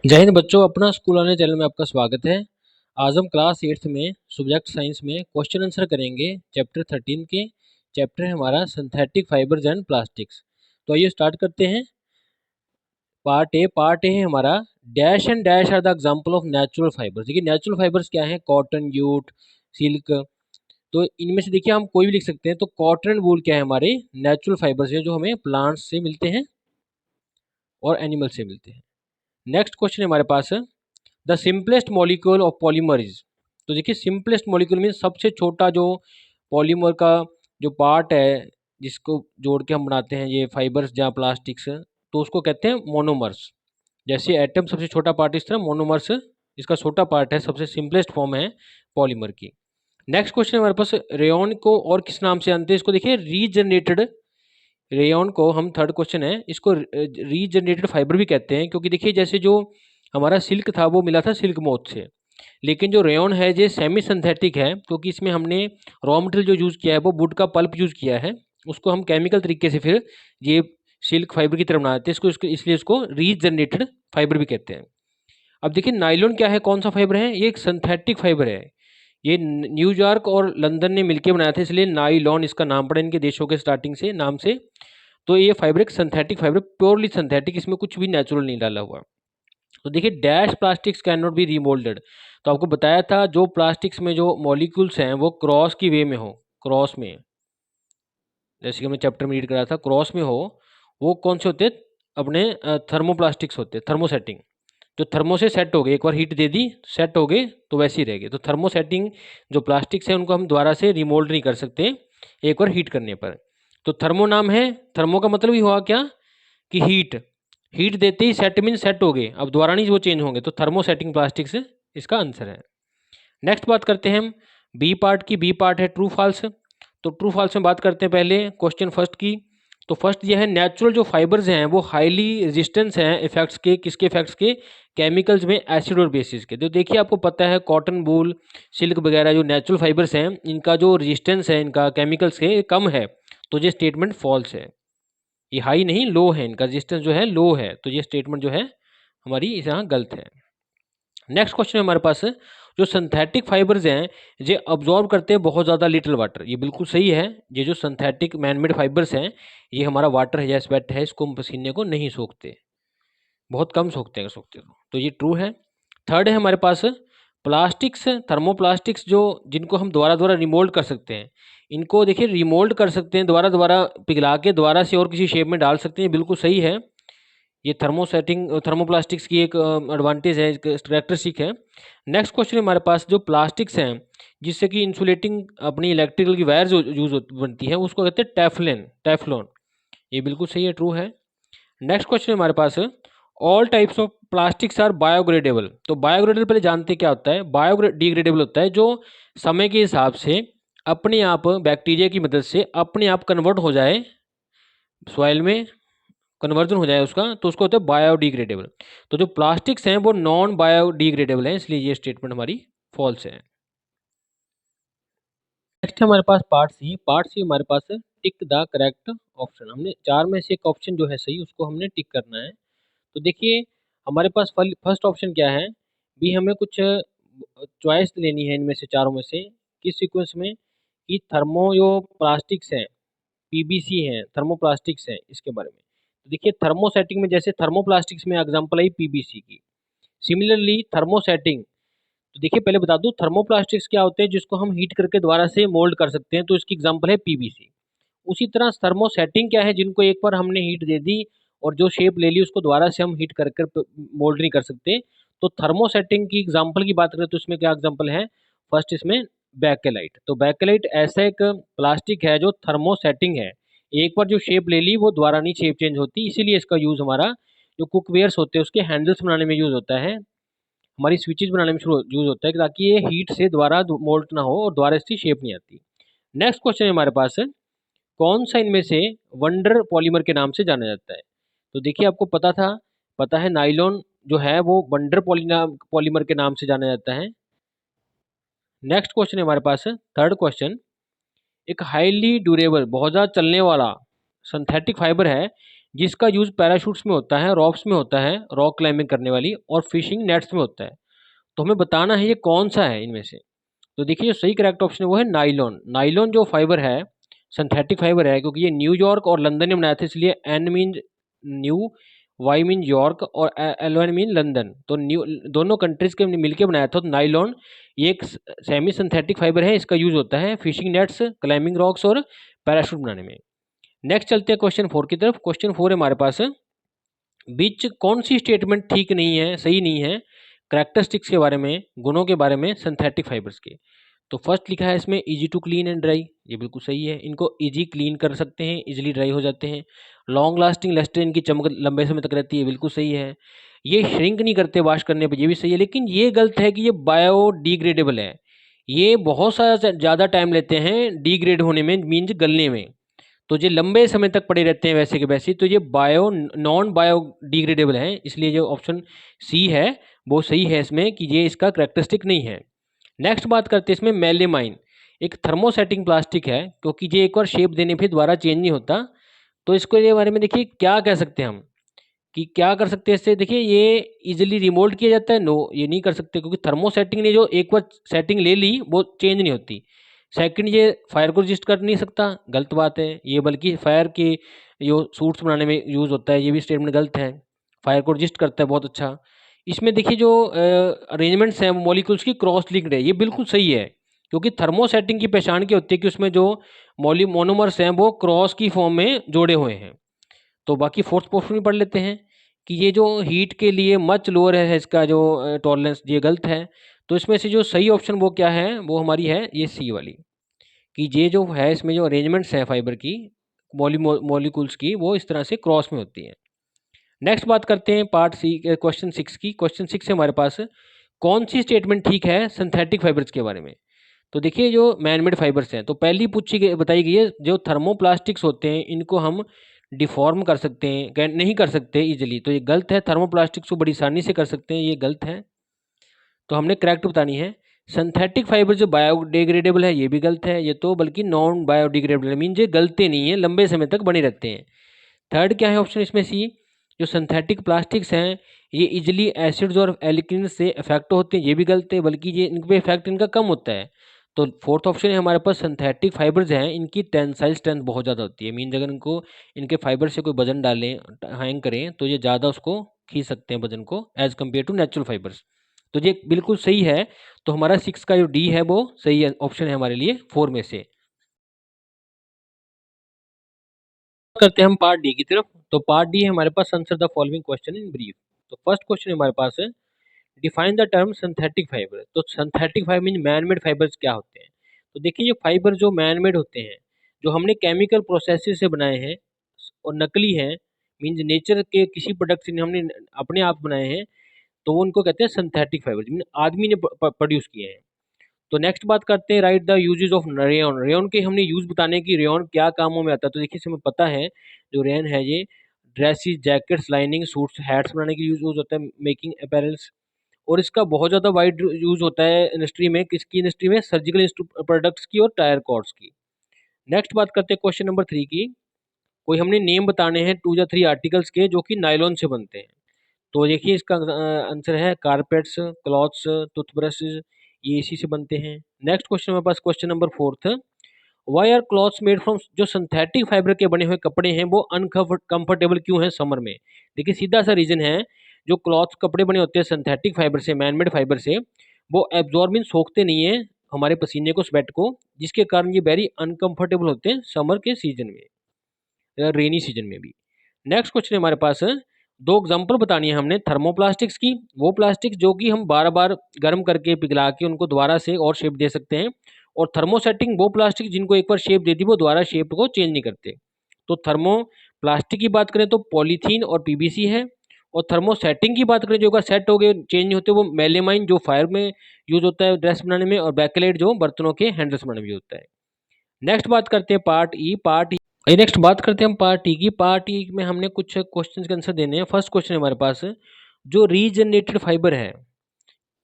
जय हिंद बच्चों, अपना स्कूल आने चैनल में आपका स्वागत है। आज हम क्लास 8th में सब्जेक्ट साइंस में क्वेश्चन आंसर करेंगे चैप्टर 13 के। चैप्टर है हमारा सिंथेटिक फाइबर्स एंड प्लास्टिक्स। तो आइए स्टार्ट करते हैं। पार्ट ए है हमारा dash and dash are the example of natural fibres. देखिए नेचुरल फाइबर्स क्या है, कॉटन, यूट, सिल्क। तो इनमें से देखिए हम कोई भी लिख सकते हैं। तो कॉटन एंड वूल क्या है, हमारे नेचुरल फाइबर्स है जो हमें प्लांट्स से मिलते हैं और एनिमल से मिलते हैं। नेक्स्ट क्वेश्चन है हमारे पास, the simplest molecule of polymer is. तो देखिए सिंपलेस्ट मॉलिक्यूल मीन सबसे छोटा जो पॉलीमर का जो पार्ट है जिसको जोड़ के हम बनाते हैं ये फाइबर्स जहाँ प्लास्टिक्स, तो उसको कहते हैं मोनोमर्स। जैसे एटम सबसे छोटा पार्ट, इस तरह मोनोमर्स इसका छोटा पार्ट है, सबसे सिंपलेस्ट फॉर्म है पॉलीमर की। नेक्स्ट क्वेश्चन हमारे पास, रेयन को और किस नाम से जानते हैं? इसको देखिए रीजनरेटेड, रेयन को हम थर्ड क्वेश्चन है, इसको रीजनरेटेड फाइबर भी कहते हैं, क्योंकि देखिए जैसे जो हमारा सिल्क था वो मिला था सिल्क मोथ से, लेकिन जो रेयन है ये सेमी सिंथेटिक है, क्योंकि इसमें हमने रॉ मटेरियल जो यूज़ किया है वो वुड का पल्प यूज़ किया है, उसको हम केमिकल तरीके से फिर ये सिल्क फाइबर की तरह बनाते हैं इसको इसलिए इसको रीजनरेटेड फाइबर भी कहते हैं। अब देखिए नायलॉन क्या है, कौन सा फाइबर है? ये एक सिंथेटिक फाइबर है। ये न्यूयॉर्क और लंदन ने मिलकर बनाया था, इसलिए नायलॉन इसका नाम पड़ा इनके देशों के स्टार्टिंग से नाम से। तो ये फाइबर एक सिंथेटिक फाइबर, प्योरली सिंथेटिक, इसमें कुछ भी नेचुरल नहीं डाला हुआ। तो देखिए dash plastics can not be remoulded. तो आपको बताया था जो प्लास्टिक्स में जो मॉलिक्यूल्स हैं वो क्रॉस की वे में हो, क्रॉस में, जैसे कि हमने चैप्टर में रीड कराया था, क्रॉस में हो, वो कौन से होते हैं? अपने थर्मोप्लास्टिक्स होते हैं, थर्मोसेटिंग। जो थर्मो से सेट हो गए, एक बार हीट दे दी सेट हो गए तो वैसे ही रह गए। तो थर्मोसेटिंग जो प्लास्टिक्स है उनको हम दोबारा से रिमोल्ड नहीं कर सकते एक बार हीट करने पर। तो थर्मो नाम है, थर्मो का मतलब ही हुआ क्या कि हीट, हीट देते ही सेट मीन सेट हो गए, अब दोबारा नहीं वो चेंज होंगे, तो थर्मोसेटिंग प्लास्टिक्स इसका आंसर है। नेक्स्ट बात करते हैं हम बी पार्ट की। बी पार्ट है ट्रू फॉल्स। तो ट्रू फॉल्स में बात करते हैं पहले क्वेश्चन फर्स्ट की। तो फर्स्ट ये है नेचुरल जो फाइबर्स हैं वो हाईली रेजिस्टेंस हैं इफेक्ट्स के, किसके इफेक्ट्स के? केमिकल्स में एसिड और बेसिस के। तो देखिए आपको पता है कॉटन, वूल, सिल्क वगैरह जो नेचुरल फाइबर्स हैं इनका जो रेजिस्टेंस है इनका केमिकल्स के कम है, तो ये स्टेटमेंट फॉल्स है। ये हाई नहीं लो है, इनका रेजिस्टेंस जो है लो है, तो ये स्टेटमेंट जो है हमारी इस यहाँ गलत है। नेक्स्ट क्वेश्चन है हमारे पास, जो सिंथेटिक फाइबर्स हैं ये अब्जॉर्ब करते हैं बहुत ज़्यादा लिटिल वाटर। ये बिल्कुल सही है। ये जो सिंथेटिक मैनमेड फाइबर्स हैं ये हमारा वाटर है या स्वेट है, इसको हम पसीने को नहीं सोखते, बहुत कम सोखते हैं, सोखते तो ये ट्रू है। थर्ड है हमारे पास प्लास्टिक्स, थर्मोप्लास्टिक्स जो जिनको हम दोबारा दोबारा रिमोल्ड कर सकते हैं, इनको देखिए रिमोल्ड कर सकते हैं, दोबारा दोबारा पिघला के दोबारा से और किसी शेप में डाल सकते हैं, बिल्कुल सही है। ये थर्मोसेटिंग थर्मोप्लास्टिक्स की एक एडवांटेज है, एक कैरेक्टरिस्टिक है। नेक्स्ट क्वेश्चन हमारे पास, जो प्लास्टिक्स हैं जिससे कि इंसुलेटिंग अपनी इलेक्ट्रिकल की वायर जो यूज बनती है उसको कहते हैं टेफ्लिन, टेफ्लॉन। ये बिल्कुल सही है, ट्रू है। नेक्स्ट क्वेश्चन हमारे पास, all types of plastics are biodegradable. तो बायोग्रेडेबल पहले जानते हैं क्या होता है? बायोडिग्रेडेबल होता है जो समय के हिसाब से अपने आप बैक्टीरिया की मदद से अपने आप कन्वर्ट हो जाए, सॉइल में कन्वर्जन हो जाए उसका, तो उसको होता है बायोडिग्रेडेबल। तो जो प्लास्टिक्स हैं वो नॉन बायोडिग्रेडेबल हैं, इसलिए ये स्टेटमेंट हमारी फॉल्स है। नेक्स्ट हमारे पास पार्ट सी। पार्ट सी हमारे पास है टिक द करेक्ट ऑप्शन। हमने चार में से एक ऑप्शन जो है सही उसको हमने टिक करना है। तो देखिए हमारे पास फर्स्ट ऑप्शन क्या है, भी हमें कुछ चॉइस लेनी है इनमें से चारों में से, किस सीक्वेंस में, कि थर्मो जो प्लास्टिक्स हैं, पीबीसी हैं, थर्मोप्लास्टिक्स हैं, इसके बारे में। तो देखिए थर्मोसेटिंग में जैसे थर्मोप्लास्टिक्स में एग्जांपल आई पीबीसी की, सिमिलरली थर्मोसेटिंग, तो देखिए पहले बता दूं थर्मोप्लास्टिक्स क्या होते हैं जिसको हम हीट करके दोबारा से मोल्ड कर सकते हैं, तो इसकी एग्जांपल है पीबीसी। उसी तरह थर्मोसेटिंग क्या है, जिनको एक बार हमने हीट दे दी और जो शेप ले ली उसको दोबारा से हम हीट कर कर मोल्ड नहीं कर सकते। तो थर्मोसेटिंग की एग्जांपल की बात करें तो इसमें क्या एग्जांपल है? फर्स्ट इसमें बैकेलाइट। तो बैकेलाइट ऐसा एक प्लास्टिक है जो थर्मोसेटिंग है, एक बार जो शेप ले ली वो दोबारा नहीं शेप चेंज होती, इसीलिए इसका यूज हमारा जो कुकवेयर्स होते हैं उसके हैंडल्स बनाने में यूज होता है, हमारी स्विचेस बनाने में शुरू यूज होता है, ताकि ये हीट से दोबारा मोल्ट ना हो और दोबारा इसकी शेप नहीं आती। नेक्स्ट क्वेश्चन हमारे पास है, कौन सा इनमें से वंडर पॉलीमर के नाम से जाना जाता है? तो देखिए आपको पता था, पता है नाइलॉन जो है वो वंडर पॉलीमर के नाम से जाना जाता है। नेक्स्ट क्वेश्चन है हमारे पास थर्ड क्वेश्चन, एक हाईली ड्यूरेबल बहुत ज़्यादा चलने वाला सिंथेटिक फाइबर है जिसका यूज पैराशूट्स में होता है, रॉप्स में होता है, रॉक क्लाइंबिंग करने वाली, और फिशिंग नेट्स में होता है। तो हमें बताना है ये कौन सा है इनमें से। तो देखिए जो सही करेक्ट ऑप्शन है वो है नाइलॉन। नाइलॉन जो फाइबर है सिंथेटिक फाइबर है, क्योंकि ये न्यूयॉर्क और लंदन में बनाया था, इसलिए N mean new, Y mean York और एल वन मीन लंदन, तो न्यू दोनों कंट्रीज के मिलकर बनाया था। तो नाइलॉन ये एक सेमी सिंथेटिक फाइबर है, इसका यूज होता है फिशिंग नेट्स, क्लाइंबिंग रॉक्स और पैराशूट बनाने में। नेक्स्ट चलते हैं क्वेश्चन 4 की तरफ। क्वेश्चन 4 है हमारे पास, बीच कौन सी स्टेटमेंट ठीक नहीं है, सही नहीं है, करेक्टरिस्टिक्स के बारे में, गुणों के बारे में सिंथेटिक फाइबर्स के। तो फर्स्ट लिखा है इसमें easy to clean and dry, ये बिल्कुल सही है, इनको इजी क्लीन कर सकते हैं, इजीली ड्राई हो जाते हैं। लॉन्ग लास्टिंग लस्टर, इनकी चमक लंबे समय तक रहती है, बिल्कुल सही है। ये श्रिंक नहीं करते वॉश करने पर, ये भी सही है, लेकिन ये गलत है कि ये बायोडिग्रेडेबल है। ये बहुत सारा ज़्यादा टाइम लेते हैं डिग्रेड होने में, मीन्स गलने में। तो ये लंबे समय तक पड़े रहते हैं वैसे के वैसे, तो ये नॉन बायोडिग्रेडेबल है, इसलिए जो ऑप्शन सी है वो सही है इसमें, कि ये इसका करेक्टरिस्टिक नहीं है। नेक्स्ट बात करते हैं इसमें मेलेमाइन, एक थर्मोसेटिंग प्लास्टिक है, क्योंकि ये एक बार शेप देने पे दोबारा चेंज नहीं होता। तो इसको ये बारे में देखिए क्या कह सकते हैं हम, कि क्या कर सकते हैं इससे। देखिए ये इजीली रिमोल्ड किया जाता है, नो ये नहीं कर सकते, क्योंकि थर्मोसेटिंग ने जो एक बार सेटिंग ले ली वो चेंज नहीं होती। सेकंड, ये फायर को रजिस्ट कर नहीं सकता, गलत बात है ये, बल्कि फायर के जो सूट्स बनाने में यूज़ होता है, ये भी स्टेटमेंट गलत है। फायर को रजिस्ट करता है बहुत अच्छा। इसमें देखिए जो अरेंजमेंट्स हैं मॉलिक्यूल्स की क्रॉस लिंक्ड है, ये बिल्कुल सही है, क्योंकि थर्मोसेटिंग की पहचान क्या होती है कि उसमें जो मोनोमर्स हैं वो क्रॉस की फॉर्म में जोड़े हुए हैं। तो बाकी फोर्थ पोर्शन में पढ़ लेते हैं कि ये जो हीट के लिए मच लोअर है इसका जो टॉलरेंस, ये गलत है। तो इसमें से जो सही ऑप्शन वो क्या है, वो हमारी है ये सी वाली, कि ये जो है इसमें जो अरेंजमेंट्स हैं फाइबर की मॉलिक्यूल्स की, वो इस तरह से क्रॉस में होती हैं। नेक्स्ट बात करते हैं पार्ट सी क्वेश्चन 6 की। क्वेश्चन 6 है हमारे पास, कौन सी स्टेटमेंट ठीक है सिंथेटिक फाइबर्स के बारे में। तो देखिए जो मैनमेड फाइबर्स हैं, तो पहली पूछी गई बताई गई है जो थर्मोप्लास्टिक्स होते हैं इनको हम डिफॉर्म कर सकते हैं, नहीं कर सकते इजीली, तो ये गलत है। थर्मोप्लास्टिक्स को बड़ी आसानी से कर सकते हैं, ये गलत है। तो हमने करेक्ट बतानी है। सिंथेटिक फाइबर जो बायोडिग्रेडेबल है, ये भी गलत है, ये तो बल्कि नॉन बायोडिग्रेडेबल है, मीन ये गलते नहीं है, लंबे समय तक बने रहते हैं। थर्ड क्या है ऑप्शन इसमें सी, जो सिंथेटिक प्लास्टिक्स हैं ये इजिली एसिड्स और एल्किन से इफेक्ट होते हैं, ये भी गलत है, बल्कि ये इन पे इफेक्ट इनका कम होता है। तो फोर्थ ऑप्शन है हमारे पास, सिंथेटिक फाइबर्स हैं इनकी टेंसाइल स्ट्रेंथ बहुत ज़्यादा होती है, मीन अगर इनको इनके फाइबर से कोई वजन डालें, हैंग करें, तो ये ज़्यादा उसको खींच सकते हैं वजन को, as compared to natural fibres. तो ये बिल्कुल सही है। तो हमारा 6 का जो डी है वो सही है, ऑप्शन है हमारे लिए 4 में से। करते हैं हम पार्ट डी की तरफ। तो पार्ट डी है हमारे पास, answer the following question in brief. तो फर्स्ट क्वेश्चन हमारे पास है, define the term synthetic fibre. तो synthetic fibre mean man made fibres क्या होते हैं। तो देखिए ये फाइबर जो मैन मेड होते हैं, जो हमने केमिकल प्रोसेसेस से बनाए हैं और नकली हैं, मीन्स नेचर के किसी प्रोडक्ट से हमने अपने आप बनाए हैं, तो वो उनको कहते हैं सिंथेटिक फाइबर, मीन आदमी ने प्रोड्यूस किए हैं। तो नेक्स्ट बात करते हैं, right the uses of rayon. Rayon के हमने यूज बताने की रेयन क्या कामों में आता है। तो देखिए हमें पता है जो रेयन है ये dresses, jackets, lining, suits, hats बनाने के लिए यूज होता है, मेकिंग अपैरल्स। और इसका बहुत ज़्यादा वाइड यूज होता है इंडस्ट्री में, किसकी इंडस्ट्री में, सर्जिकल प्रोडक्ट्स की और टायर कॉर्ड्स की। नेक्स्ट बात करते हैं क्वेश्चन नंबर 3 की। कोई हमने नेम बताने हैं 2 या 3 आर्टिकल्स के जो कि नायलॉन से बनते हैं। तो देखिए इसका आंसर है कारपेट्स, क्लॉथ्स, टूथब्रशेस, ये इसी से बनते हैं। नेक्स्ट क्वेश्चन हमारे पास question number 4, why are clothes made from, जो सिंथेटिक फाइबर के बने हुए कपड़े हैं वो अनकंफर्टेबल क्यों हैं समर में। देखिए सीधा सा रीजन है, जो क्लॉथ कपड़े बने होते हैं सिंथेटिक फाइबर से, मैनमेड फाइबर से, वो एब्जॉर्बिंग सोखते नहीं है हमारे पसीने को, स्वेट को, जिसके कारण ये वेरी अनकंफर्टेबल होते हैं समर के सीजन में या रेनी सीजन में भी। नेक्स्ट क्वेश्चन हमारे पास है, दो एग्जांपल बतानी है हमने थर्मोप्लास्टिक्स की, वो प्लास्टिक्स जो कि हम बार बार गर्म करके पिघला के उनको दोबारा से और शेप दे सकते हैं, और थर्मोसेटिंग वो प्लास्टिक जिनको एक बार शेप दे दी वो दोबारा शेप को चेंज नहीं करते। तो थर्मो प्लास्टिक की बात करें तो पॉलीथीन और पीवीसी है, और थर्मोसेटिंग की बात करें जो अगर सेट हो गए चेंज नहीं होते, वो मेलेमाइन जो फायर में यूज होता है ड्रेस बनाने में, और बैकलाइट जो बर्तनों के हैंडल्स बनाने में यूज होता है। नेक्स्ट बात करते हैं पार्ट ई। नेक्स्ट बात करते हैं हम पार्ट ई की। पार्ट ई में हमने कुछ क्वेश्चन के आंसर देने हैं। फर्स्ट क्वेश्चन हमारे पास, जो रीजनरेटेड फाइबर है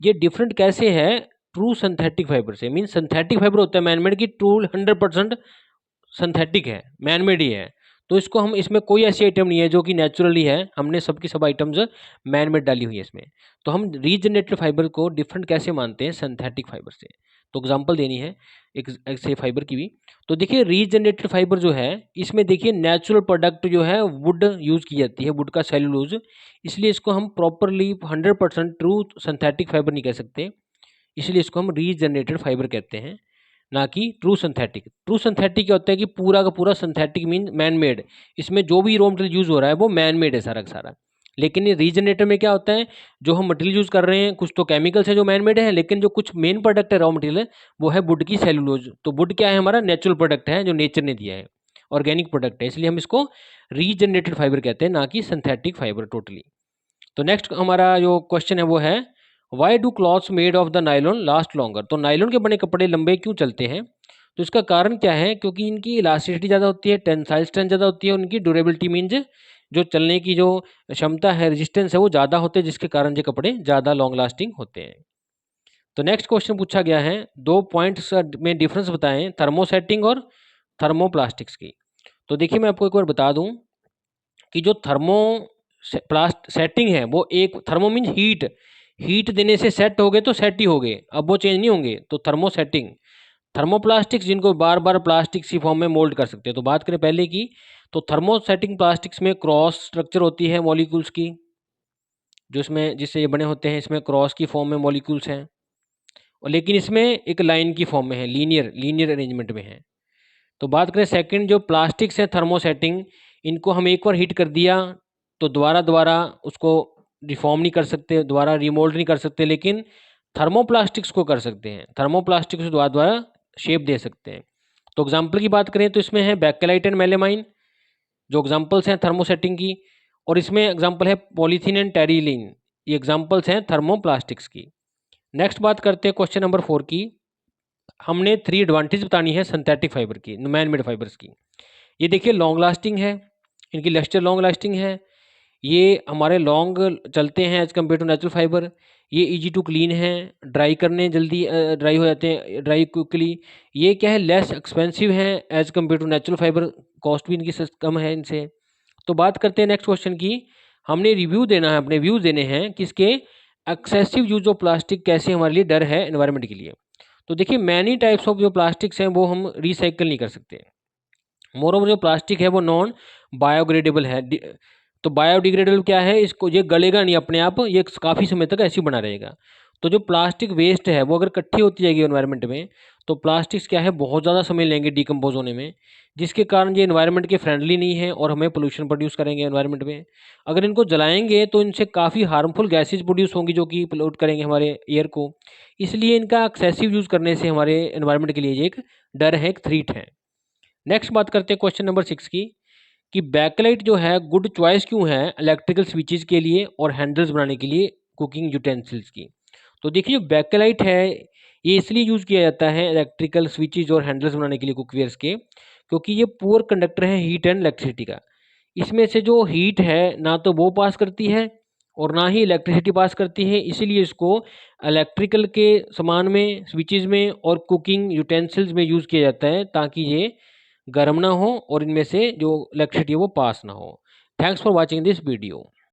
ये डिफरेंट कैसे है ट्रू सिंथेटिक फाइबर से। मीन सिंथेटिक फाइबर होता है मैनमेड की, ट्रू 100% सिंथेटिक है, मैनमेड ही है। तो इसको हम, इसमें कोई ऐसी आइटम नहीं है जो कि नेचुरली है, हमने सबकी सब आइटम्स मैन मेड डाली हुई है इसमें। तो हम रीजनरेटेड फाइबर को डिफरेंट कैसे मानते हैं सिंथेटिक फाइबर से। तो एग्जांपल देनी है एक ऐसे फाइबर की भी। तो देखिए रीजनरेटेड फाइबर जो है, इसमें देखिए नेचुरल प्रोडक्ट जो है वुड यूज़ की जाती है, वुड का सेलुलोज, इसलिए इसको हम प्रॉपरली 100% ट्रू सिंथेटिक फाइबर नहीं कह सकते, इसलिए इसको हम रीजनरेटेड फाइबर कहते हैं, ना कि ट्रू सिंथेटिक। ट्रू सिंथेटिक क्या होता है कि पूरा का पूरा सिंथेटिक मीन मैन मेड, इसमें जो भी रॉ मटेरियल यूज़ हो रहा है वो मैन मेड है सारा का सारा। लेकिन ये रीजनरेटर में क्या होता है, जो हम मटेरियल यूज़ कर रहे हैं कुछ तो केमिकल्स है जो मैन मेड है, लेकिन जो कुछ मेन प्रोडक्ट है रॉ मटेरियल है वो है वुड की सेलुलोज। तो वुड क्या है, हमारा नेचुरल प्रोडक्ट है जो नेचर ने दिया है, ऑर्गेनिक प्रोडक्ट है, इसलिए हम इसको रीजनरेटेड फाइबर कहते हैं, ना कि सिंथेटिक फाइबर टोटली। तो नेक्स्ट हमारा जो क्वेश्चन है वो है, why do clothes made of the nylon last longer. तो नायलॉन के बने कपड़े लंबे क्यों चलते हैं। तो इसका कारण क्या है, क्योंकि इनकी इलास्टिसिटी ज़्यादा होती है, टेंसाइल स्ट्रेंथ ज़्यादा होती है, उनकी ड्यूरेबिलिटी मीन्स जो चलने की जो क्षमता है, रेजिस्टेंस है वो ज़्यादा होते हैं, जिसके कारण ये कपड़े ज़्यादा लॉन्ग लास्टिंग होते हैं। तो नेक्स्ट क्वेश्चन पूछा गया है, 2 पॉइंट्स में डिफरेंस बताएं थर्मोसेटिंग और थर्मोप्लास्टिक्स की। तो देखिए मैं आपको एक बार बता दूं कि जो थर्मो प्लास्ट सेटिंग है वो एक, थर्मो मीन हीट, हीट देने से सेट हो गए तो सेट ही हो गए, अब वो चेंज नहीं होंगे, तो थर्मो सेटिंग। थर्मोप्लास्टिक्स जिनको बार बार प्लास्टिक सी फॉर्म में मोल्ड कर सकते हैं। तो बात करें पहले की, तो थर्मोसेटिंग प्लास्टिक्स में क्रॉस स्ट्रक्चर होती है मॉलिक्यूल्स की, जो इसमें जिससे ये बने होते हैं, इसमें क्रॉस की फॉर्म में मॉलिक्यूल्स हैं, और लेकिन इसमें एक लाइन की फॉर्म में है, लीनियर लीनियर अरेंजमेंट में है। तो बात करें सेकंड, जो प्लास्टिक्स है थर्मोसेटिंग, इनको हम एक बार हीट कर दिया तो दोबारा दोबारा उसको रिफॉर्म नहीं कर सकते, दोबारा रिमोल्ड नहीं कर सकते, लेकिन थर्मोप्लास्टिक्स को कर सकते हैं, थर्मोप्लास्टिक्स को दोबारा दोबारा शेप दे सकते हैं। तो एग्जाम्पल की बात करें तो इसमें है बैकेलाइट एंड मेलेमाइन, जो एग्जाम्पल्स हैं थर्मोसेटिंग की, और इसमें एग्जाम्पल है पॉलीथीन एंड टेरिलीन, ये एग्जाम्पल्स हैं थर्मोप्लास्टिक्स की। नेक्स्ट बात करते हैं क्वेश्चन नंबर 4 की। हमने 3 एडवांटेज बतानी है सिंथेटिक फाइबर की, मैन मेड फाइबर्स की। ये देखिए लॉन्ग लास्टिंग है, इनकी लेक्चर लॉन्ग लास्टिंग है, ये हमारे लॉन्ग चलते हैं as compared to natural fibre, ये इजी टू क्लीन है, ड्राई करने जल्दी ड्राई हो जाते हैं ड्राई क्विकली, ये क्या है लेस एक्सपेंसिव है as compared to natural fibre, cost भी इनकी कम है इनसे। तो बात करते हैं नेक्स्ट क्वेश्चन की। हमने रिव्यू देना है, अपने व्यूज़ देने हैं किसके, एक्सेसिव यूज ऑफ प्लास्टिक कैसे हमारे लिए डर है एनवायरनमेंट के लिए। तो देखिए मैनी टाइप्स ऑफ जो प्लास्टिक्स हैं वो हम रिसाइकल नहीं कर सकते, मोर ओवर जो प्लास्टिक है वो नॉन बायोग्रेडेबल है। तो बायोडिग्रेडेबल क्या है, इसको ये गलेगा नहीं अपने आप, ये काफ़ी समय तक ऐसे ही बना रहेगा। तो जो प्लास्टिक वेस्ट है वो अगर इकट्ठी होती जाएगी एनवायरनमेंट में, तो प्लास्टिक्स क्या है बहुत ज़्यादा समय लेंगे डिकम्पोज होने में, जिसके कारण ये एनवायरनमेंट के फ्रेंडली नहीं है और हमें पोल्यूशन प्रोड्यूस करेंगे एनवायरनमेंट में। अगर इनको जलाएंगे तो इनसे काफ़ी हार्मफुल गैसेज प्रोड्यूस होंगी जो कि पोल्यूट करेंगे हमारे एयर को, इसलिए इनका एक्सेसिव यूज़ करने से हमारे एनवायरनमेंट के लिए ये एक डर है, एक थ्रीट है। नेक्स्ट बात करते हैं क्वेश्चन नंबर 6 की, कि बैकलाइट जो है गुड चॉइस क्यों है इलेक्ट्रिकल स्विचेस के लिए और हैंडल्स बनाने के लिए कुकिंग यूटेंसिल्स की। तो देखिए जो बैकलाइट है ये इसलिए यूज़ किया जाता है इलेक्ट्रिकल स्विचेस और हैंडल्स बनाने के लिए कुकवेयर्स के, क्योंकि ये पुअर कंडक्टर है हीट एंड इलेक्ट्रिसिटी का। इसमें से जो हीट है ना तो वो पास करती है और ना ही इलेक्ट्रिसिटी पास करती है, इसीलिए इसको इलेक्ट्रिकल के सामान में, स्विचेस में और कुकिंग यूटेंसिल्स में यूज़ किया जाता है, ताकि ये गर्म ना हो और इनमें से जो इलेक्ट्रिसिटी है वो पास ना हो। Thanks for watching this video.